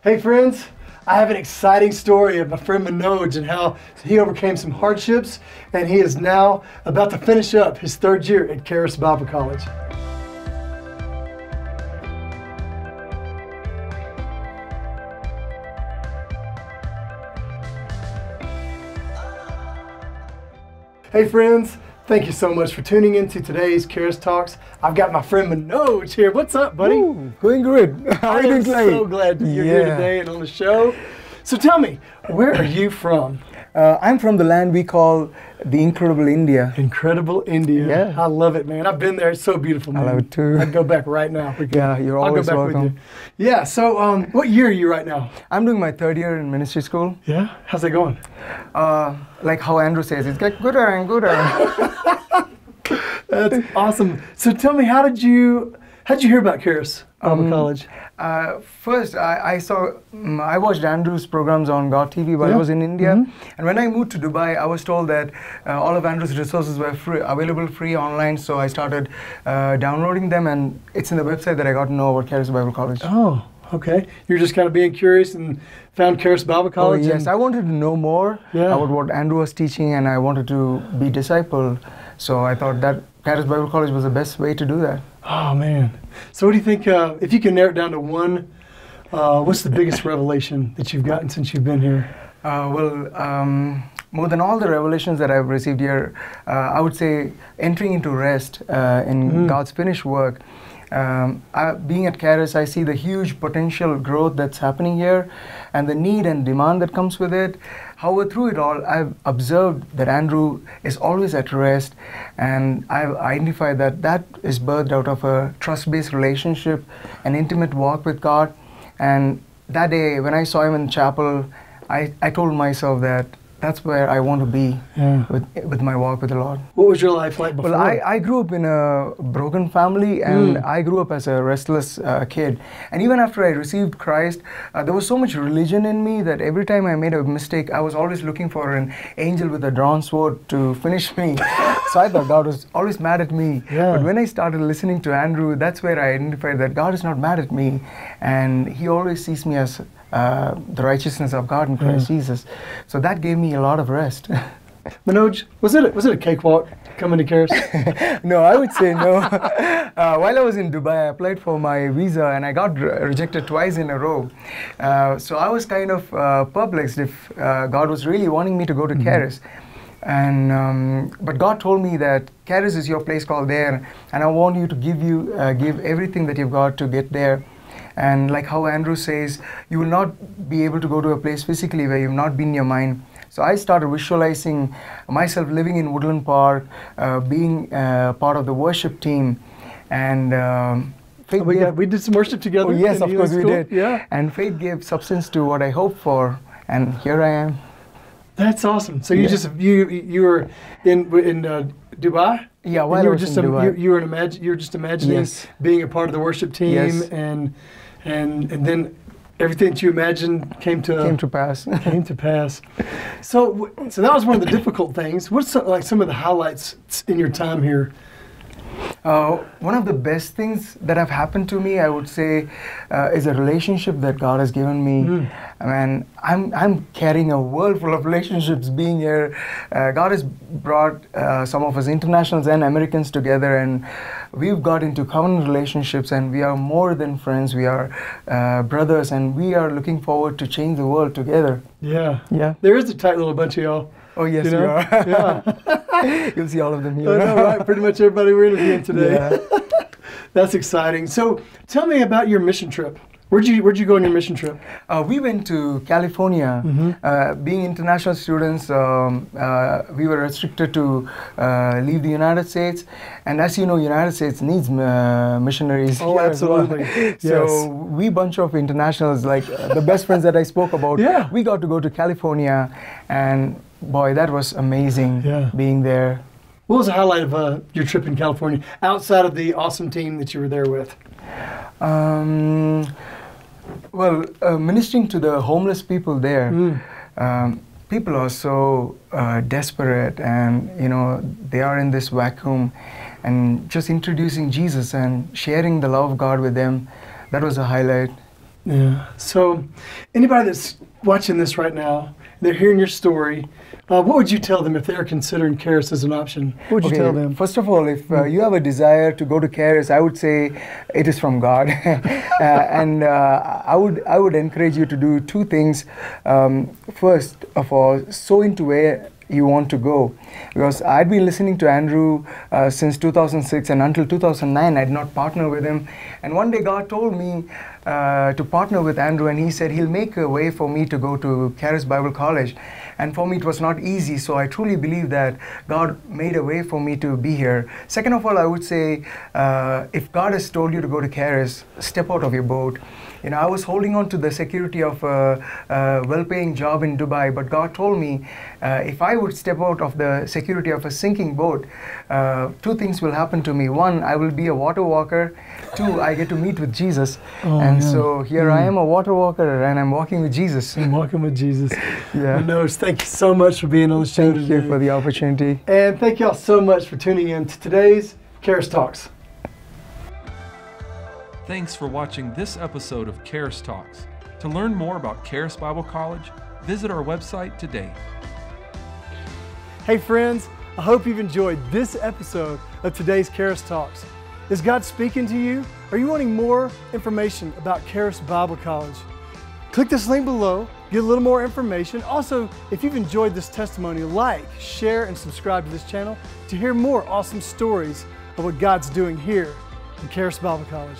Hey friends, I have an exciting story of my friend Manoj and how he overcame some hardships, and he is now about to finish up his third year at Charis Bible College. Hey friends, thank you so much for tuning into today's Charis Talks. I've got my friend Manoj here. What's up, buddy? Ooh, going good. How are you doing today? I'm so glad that you're here today and on the show. So tell me, where are you from? I'm from the land we call the incredible India. Incredible India. Yeah. I love it, man. I've been there. It's so beautiful, man. I love it too. I'd go back right now. Yeah, you're always I'll go back welcome. with you. Yeah, so what year are you right now? I'm doing my third year in ministry school. Yeah? How's that going? Like how Andrew says, it's get gooder and gooder. That's awesome. So tell me, how'd you hear about Charis Bible College? First, I watched Andrew's programs on God TV while I was in India. And when I moved to Dubai, I was told that all of Andrew's resources were available free online. So I started downloading them, and it's in the website that I got to know about Charis Bible College. Oh, okay. You're just kind of being curious and found Charis Bible College? Oh, yes. I wanted to know more about what Andrew was teaching, and I wanted to be discipled. So I thought that Charis Bible College was the best way to do that. Oh, man. So what do you think, if you can narrow it down to one, what's the biggest revelation that you've gotten since you've been here? More than all the revelations that I've received here, I would say entering into rest in God's finished work. Being at Charis, I see the huge potential growth that's happening here and the need and demand that comes with it. However, through it all, I've observed that Andrew is always at rest, and I've identified that that is birthed out of a trust-based relationship, an intimate walk with God. And that day, when I saw him in chapel, I told myself that that's where I want to be with my walk with the Lord. What was your life like before? Well, I grew up in a broken family, and I grew up as a restless kid. And even after I received Christ, there was so much religion in me that every time I made a mistake, I was always looking for an angel with a drawn sword to finish me. So I thought God was always mad at me. Yeah. But when I started listening to Andrew, that's where I identified that God is not mad at me, and He always sees me as the righteousness of God in Christ Jesus. So that gave me a lot of rest. Manoj, was it a cakewalk coming to Charis? No, I would say no. While I was in Dubai, I applied for my visa and I got rejected twice in a row. So I was kind of perplexed if God was really wanting me to go to Charis. And but God told me that Charis is your place called there, and I want you to give everything that you've got to get there. And like how Andrew says, you will not be able to go to a place physically where you've not been in your mind. So I started visualizing myself living in Woodland Park, being part of the worship team, and we did some worship together. Oh, yes, of course we did. Yeah. And faith gave substance to what I hoped for, and here I am. That's awesome. So you were in Dubai? Yeah, while I was in Dubai. You were just imagining being a part of the worship team, and then everything that you imagined came to pass. Came to pass. So that was one of the difficult things. What's some of the highlights in your time here? One of the best things that have happened to me, I would say, is a relationship that God has given me. And I'm carrying a world full of relationships being here. God has brought some of us internationals and Americans together, and we've got into covenant relationships, and we are more than friends. We are brothers, and we are looking forward to change the world together. Yeah. Yeah. There is a tight little bunch of y'all. Oh, yes, you are. Yeah. You'll see all of them here. I know, right? Pretty much everybody we're interviewing today. Yeah. That's exciting. So tell me about your mission trip. Where'd you go on your mission trip? We went to California. Being international students, we were restricted to leave the United States. And as you know, United States needs missionaries. Oh, absolutely. Yes. So we bunch of internationals, like the best friends that I spoke about, we got to go to California. And boy, that was amazing being there. What was the highlight of your trip in California, outside of the awesome team that you were there with? Ministering to the homeless people there, people are so desperate, and they are in this vacuum, and just introducing Jesus and sharing the love of God with them, that was a highlight. Yeah. So, anybody that's watching this right now, they're hearing your story, what would you tell them if they're considering Charis as an option? What would you tell them? First of all, if you have a desire to go to Charis, I would say it is from God. And I would encourage you to do two things. First of all, sow into where you want to go, because I'd been listening to Andrew since 2006, and until 2009 I did not partner with him. And one day God told me to partner with Andrew, and he said he'll make a way for me to go to Charis Bible College. And for me it was not easy, so I truly believe that God made a way for me to be here. Second of all, I would say if God has told you to go to Charis, step out of your boat. You know, I was holding on to the security of a well-paying job in Dubai, but God told me if I would step out of the security of a sinking boat, two things will happen to me. One, I will be a water walker. Two, I get to meet with Jesus. So here I am, a water walker, and I'm walking with Jesus. I'm walking with Jesus. Yeah. Manoj, thank you so much for being on the show today. Thank you for the opportunity. And thank y'all so much for tuning in to today's Charis Talks. Thanks for watching this episode of Charis Talks. To learn more about Charis Bible College, visit our website today. Hey friends, I hope you've enjoyed this episode of today's Charis Talks. Is God speaking to you? Are you wanting more information about Charis Bible College? Click this link below, get a little more information. Also, if you've enjoyed this testimony, like, share, and subscribe to this channel to hear more awesome stories of what God's doing here in Charis Bible College.